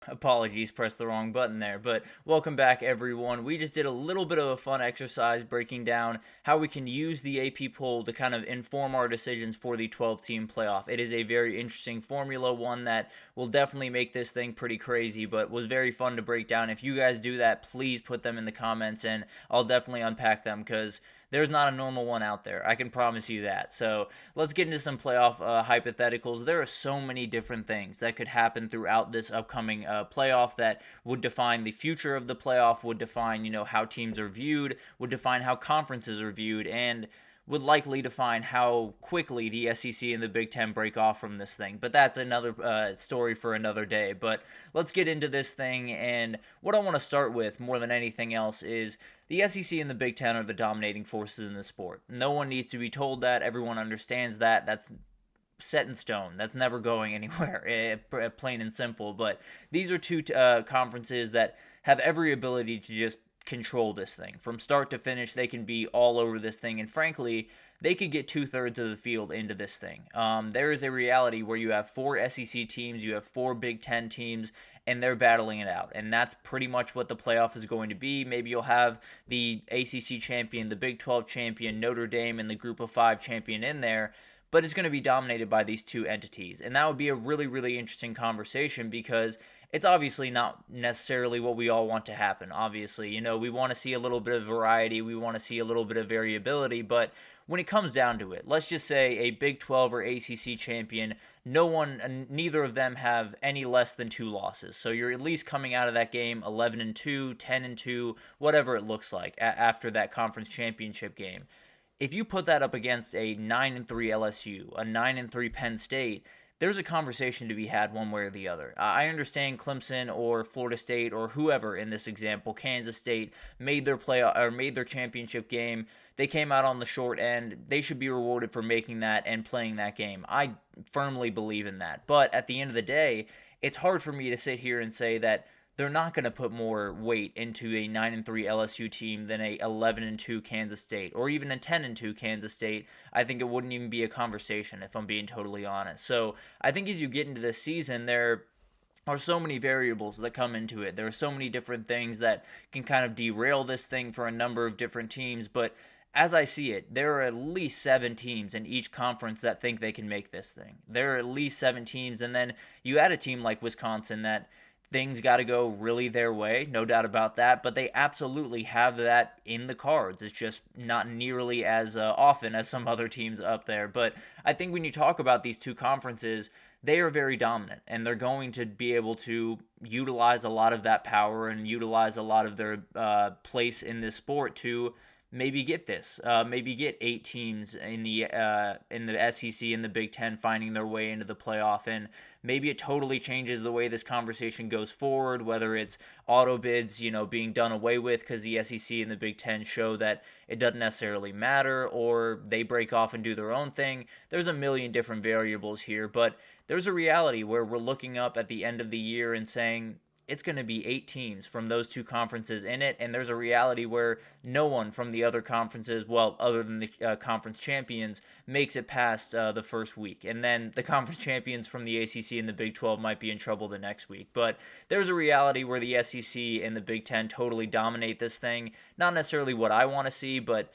Apologies, pressed the wrong button there. But welcome back, everyone. We just did a little bit of a fun exercise breaking down how we can use the AP poll to kind of inform our decisions for the 12-team playoff. It is a very interesting formula, one that will definitely make this thing pretty crazy, but was very fun to break down. If you guys do that, please put them in the comments, and I'll definitely unpack them because there's not a normal one out there. I can promise you that. So let's get into some playoff hypotheticals. There are so many different things that could happen throughout this upcoming playoff that would define the future of the playoff, would define, how teams are viewed, would define how conferences are viewed, and would likely define how quickly the SEC and the Big Ten break off from this thing. But that's another story for another day. But let's get into this thing. And what I want to start with more than anything else is the SEC and the Big Ten are the dominating forces in the sport. No one needs to be told that. Everyone understands that. That's set in stone. That's never going anywhere, plain and simple. But these are two conferences that have every ability to just control this thing. From start to finish, they can be all over this thing. And frankly, they could get 2/3 of the field into this thing. There is a reality where you have 4 SEC teams, you have 4 Big Ten teams, and they're battling it out. And that's pretty much what the playoff is going to be. Maybe you'll have the ACC champion, the Big 12 champion, Notre Dame, and the Group of 5 champion in there, but it's going to be dominated by these two entities. And that would be a really, really interesting conversation because it's obviously not necessarily what we all want to happen. Obviously, we want to see a little bit of variety, we want to see a little bit of variability, but when it comes down to it, let's just say a Big 12 or ACC champion, neither of them have any less than 2 losses. So you're at least coming out of that game 11-2, 10-2, whatever it looks like after that conference championship game. If you put that up against a 9-3 LSU, a 9-3 Penn State, there's a conversation to be had one way or the other. I understand Clemson or Florida State or whoever in this example, Kansas State, made their championship game. They came out on the short end. They should be rewarded for making that and playing that game. I firmly believe in that. But at the end of the day, it's hard for me to sit here and say that they're not going to put more weight into a 9-3 LSU team than a 11-2 Kansas State or even a 10-2 Kansas State. I think it wouldn't even be a conversation if I'm being totally honest. So I think as you get into this season, there are so many variables that come into it. There are so many different things that can kind of derail this thing for a number of different teams, but as I see it, there are at least 7 teams in each conference that think they can make this thing. There are at least 7 teams, and then you add a team like Wisconsin that things got to go really their way, no doubt about that, but they absolutely have that in the cards. It's just not nearly as often as some other teams up there. But I think when you talk about these two conferences, they are very dominant, and they're going to be able to utilize a lot of that power and utilize a lot of their place in this sport to maybe get maybe get 8 teams in the SEC and the Big Ten finding their way into the playoff, and maybe it totally changes the way this conversation goes forward. Whether it's auto bids, being done away with because the SEC and the Big Ten show that it doesn't necessarily matter, or they break off and do their own thing. There's a million different variables here, but there's a reality where we're looking up at the end of the year and saying, it's going to be 8 teams from those two conferences in it, and there's a reality where no one from the other conferences, well, other than the conference champions, makes it past the first week. And then the conference champions from the ACC and the Big 12 might be in trouble the next week. But there's a reality where the SEC and the Big 10 totally dominate this thing. Not necessarily what I want to see, but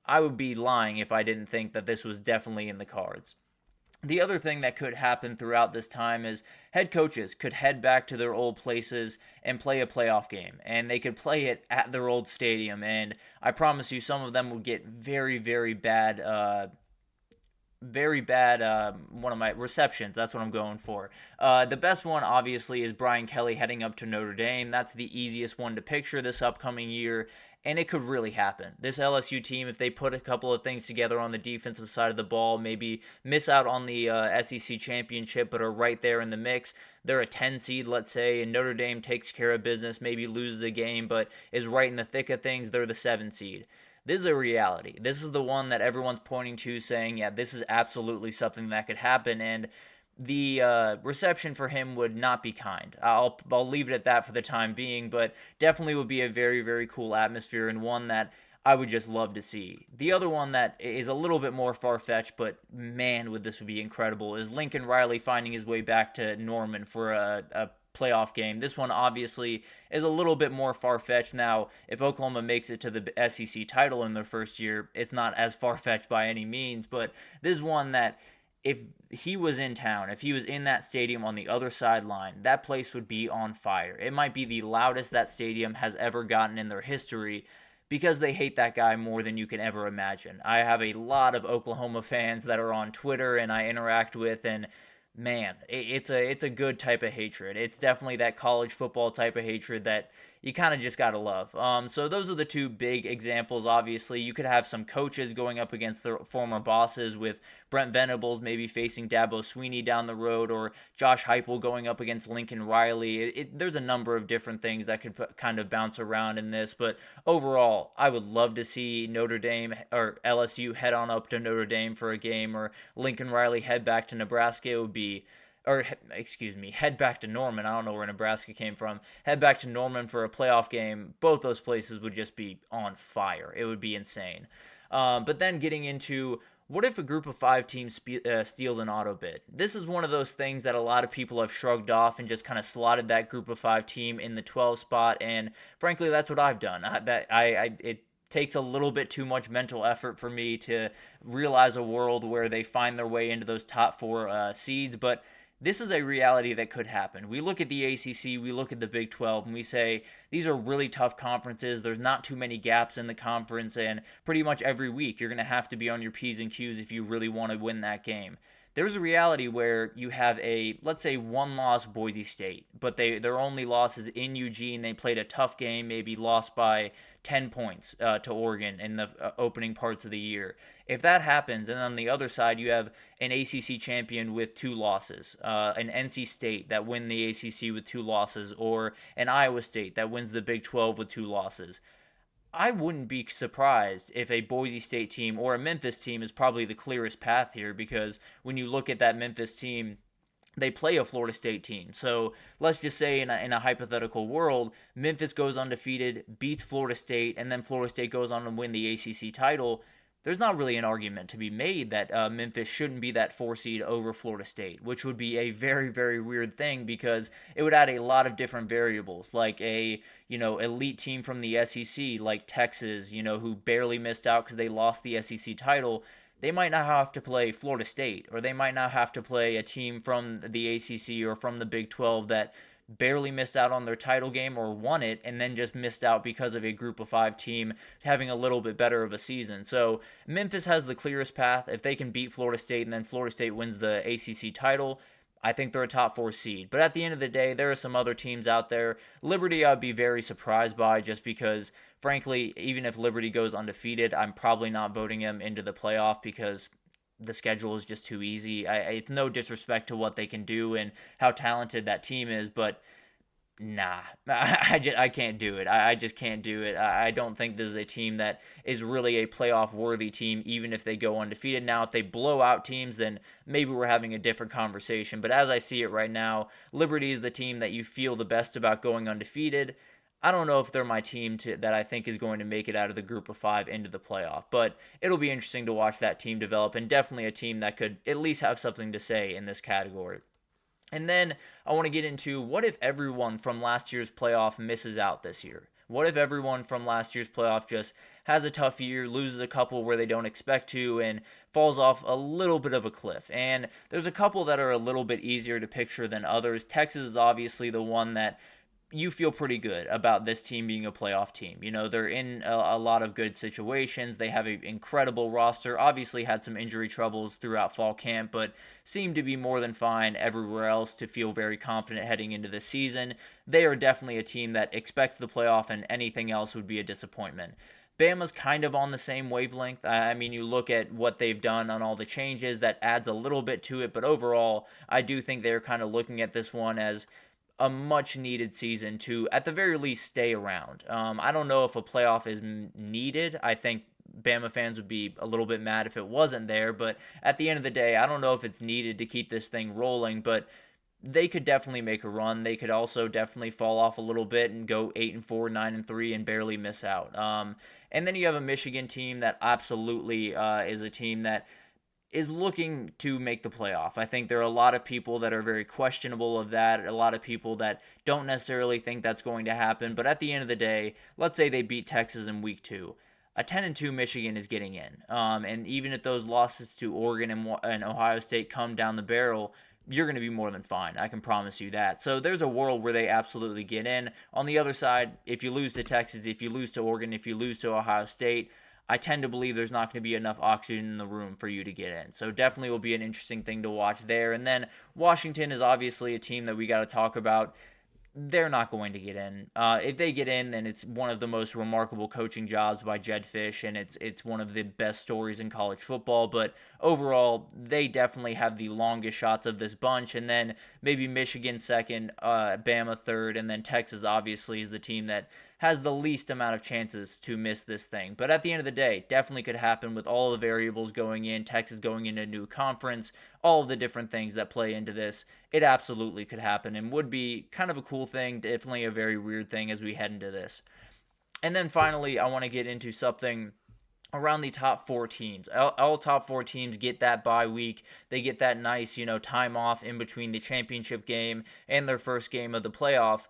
I would be lying if I didn't think that this was definitely in the cards. The other thing that could happen throughout this time is head coaches could head back to their old places and play a playoff game, and they could play it at their old stadium, and I promise you some of them would get very, very bad one of my receptions. That's what I'm going for. The best one, obviously, is Brian Kelly heading up to Notre Dame. That's the easiest one to picture this upcoming year, and it could really happen. This LSU team, if they put a couple of things together on the defensive side of the ball, maybe miss out on the SEC championship, but are right there in the mix. They're a 10 seed, let's say, and Notre Dame takes care of business, maybe loses a game, but is right in the thick of things. They're the 7 seed. This is a reality. This is the one that everyone's pointing to, saying, yeah, this is absolutely something that could happen, and the reception for him would not be kind. I'll leave it at that for the time being, but definitely would be a very, very cool atmosphere, and one that I would just love to see. The other one that is a little bit more far-fetched, but man, would be incredible, is Lincoln Riley finding his way back to Norman for a playoff game. This one obviously is a little bit more far-fetched. Now, if Oklahoma makes it to the SEC title in their first year, it's not as far-fetched by any means, but this is one that if he was in town, if he was in that stadium on the other sideline, that place would be on fire. It might be the loudest that stadium has ever gotten in their history because they hate that guy more than you can ever imagine. I have a lot of Oklahoma fans that are on Twitter and I interact with, and man, it's a good type of hatred. It's definitely that college football type of hatred that you kind of just gotta love. So those are the two big examples. Obviously, you could have some coaches going up against their former bosses, with Brent Venables maybe facing Dabo Sweeney down the road, or Josh Heupel going up against Lincoln Riley. There's a number of different things that could kind of bounce around in this, but overall, I would love to see Notre Dame or LSU head on up to Notre Dame for a game, or Lincoln Riley head back to Nebraska. It would be, or excuse me, head back to Norman. I don't know where Nebraska came from. Head back to Norman for a playoff game. Both those places would just be on fire. It would be insane. But then getting into, what if a group of 5 teams steals an auto bid? This is one of those things that a lot of people have shrugged off and just kind of slotted that group of 5 team in the 12 spot. And frankly, that's what I've done. It takes a little bit too much mental effort for me to realize a world where they find their way into those top 4 seeds, but this is a reality that could happen. We look at the ACC, we look at the Big 12, and we say these are really tough conferences. There's not too many gaps in the conference, and pretty much every week you're going to have to be on your P's and Q's if you really want to win that game. There's a reality where you have a, let's say, 1-loss Boise State, but their only loss is in Eugene. They played a tough game, maybe lost by 10 points to Oregon in the opening parts of the year. If that happens, and on the other side you have an ACC champion with 2 losses, an NC State that win the ACC with 2 losses, or an Iowa State that wins the Big 12 with 2 losses, I wouldn't be surprised if a Boise State team or a Memphis team is probably the clearest path here, because when you look at that Memphis team, they play a Florida State team. So let's just say in a hypothetical world, Memphis goes undefeated, beats Florida State, and then Florida State goes on to win the ACC title. There's not really an argument to be made that Memphis shouldn't be that 4 seed over Florida State, which would be a very, very weird thing, because it would add a lot of different variables, like a elite team from the SEC, like Texas, who barely missed out because they lost the SEC title. They might not have to play Florida State, or they might not have to play a team from the ACC or from the Big 12 that barely missed out on their title game or won it and then just missed out because of a group of 5 team having a little bit better of a season. So Memphis has the clearest path. If they can beat Florida State and then Florida State wins the ACC title, I think they're a top 4 seed. But at the end of the day, there are some other teams out there. Liberty, I'd be very surprised by, just because, frankly, even if Liberty goes undefeated, I'm probably not voting them into the playoff because the schedule is just too easy. It's no disrespect to what they can do and how talented that team is, but nah, I can't do it. I just can't do it. I don't think this is a team that is really a playoff-worthy team, even if they go undefeated. Now, if they blow out teams, then maybe we're having a different conversation. But as I see it right now, Liberty is the team that you feel the best about going undefeated. I don't know if they're my team that I think is going to make it out of the group of 5 into the playoff, but it'll be interesting to watch that team develop, and definitely a team that could at least have something to say in this category. And then I want to get into, what if everyone from last year's playoff misses out this year? What if everyone from last year's playoff just has a tough year, loses a couple where they don't expect to, and falls off a little bit of a cliff? And there's a couple that are a little bit easier to picture than others. Texas is obviously the one that you feel pretty good about this team being a playoff team. They're in a lot of good situations. They have an incredible roster. Obviously had some injury troubles throughout fall camp, but seem to be more than fine everywhere else to feel very confident heading into the season. They are definitely a team that expects the playoff, and anything else would be a disappointment. Bama's kind of on the same wavelength. I mean, you look at what they've done on all the changes, that adds a little bit to it, but overall, I do think they're kind of looking at this one as a much-needed season to, at the very least, stay around. I don't know if a playoff is needed. I think Bama fans would be a little bit mad if it wasn't there, but at the end of the day, I don't know if it's needed to keep this thing rolling, but they could definitely make a run. They could also definitely fall off a little bit and go 8-4, 9-3, and barely miss out. And then you have a Michigan team that absolutely is a team that is looking to make the playoff. I think there are a lot of people that are very questionable of that, a lot of people that don't necessarily think that's going to happen. But at the end of the day, let's say they beat Texas in week 2. A 10-2 Michigan is getting in. And even if those losses to Oregon and Ohio State come down the barrel, you're going to be more than fine. I can promise you that. So there's a world where they absolutely get in. On the other side, if you lose to Texas, if you lose to Oregon, if you lose to Ohio State, I tend to believe there's not going to be enough oxygen in the room for you to get in. So definitely will be an interesting thing to watch there. And then Washington is obviously a team that we got to talk about. They're not going to get in. If they get in, then it's one of the most remarkable coaching jobs by Jed Fish, and it's one of the best stories in college football. But overall, they definitely have the longest shots of this bunch, and then maybe Michigan second, Bama third, and then Texas obviously is the team that has the least amount of chances to miss this thing. But at the end of the day, definitely could happen with all the variables going in, Texas going into a new conference, all of the different things that play into this. It absolutely could happen and would be kind of a cool thing, definitely a very weird thing as we head into this. And then finally, I want to get into something around the top 4 teams. All top 4 teams get that bye week. They get that nice, time off in between the championship game and their first game of the playoff.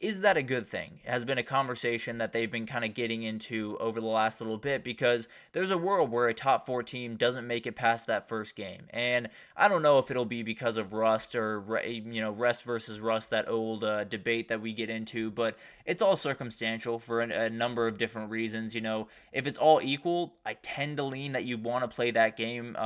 Is that a good thing? It has been a conversation that they've been kind of getting into over the last little bit, because there's a world where a top 4 team doesn't make it past that first game. And I don't know if it'll be because of rust or, rest versus rust, that old debate that we get into, but it's all circumstantial for a number of different reasons. If it's all equal, I tend to lean that you want to play that game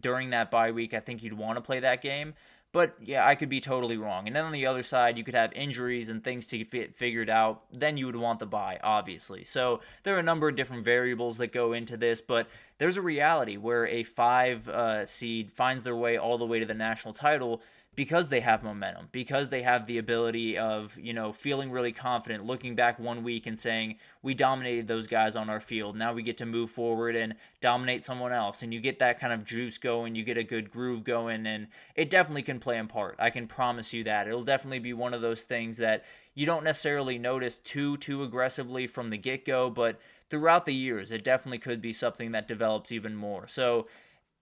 during that bye week. I think you'd want to play that game. But yeah, I could be totally wrong. And then on the other side, you could have injuries and things to get figured out. Then you would want the bye, obviously. So there are a number of different variables that go into this, but there's a reality where a 5 seed finds their way all the way to the national title because they have momentum, because they have the ability of, feeling really confident, looking back 1 week and saying, we dominated those guys on our field. Now we get to move forward and dominate someone else. And you get that kind of juice going, you get a good groove going, and it definitely can play a part. I can promise you that. It'll definitely be one of those things that you don't necessarily notice too aggressively from the get-go, but throughout the years, it definitely could be something that develops even more. So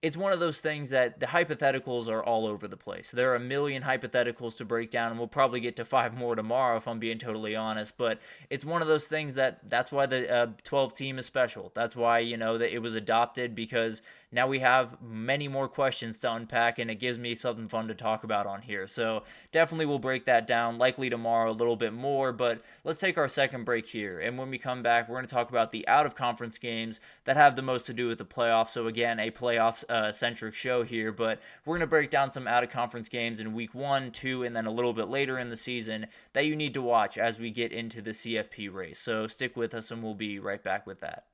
it's one of those things that the hypotheticals are all over the place. There are a million hypotheticals to break down, and we'll probably get to 5 more tomorrow if I'm being totally honest. But it's one of those things that's why the 12 team is special. That's why, that it was adopted, because now we have many more questions to unpack, and it gives me something fun to talk about on here. So definitely we'll break that down, likely tomorrow a little bit more. But let's take our second break here. And when we come back, we're going to talk about the out-of-conference games that have the most to do with the playoffs. So again, a playoffs centric show here, but we're going to break down some out-of-conference games in week 1, 2, and then a little bit later in the season that you need to watch as we get into the CFP race. So stick with us, and we'll be right back with that.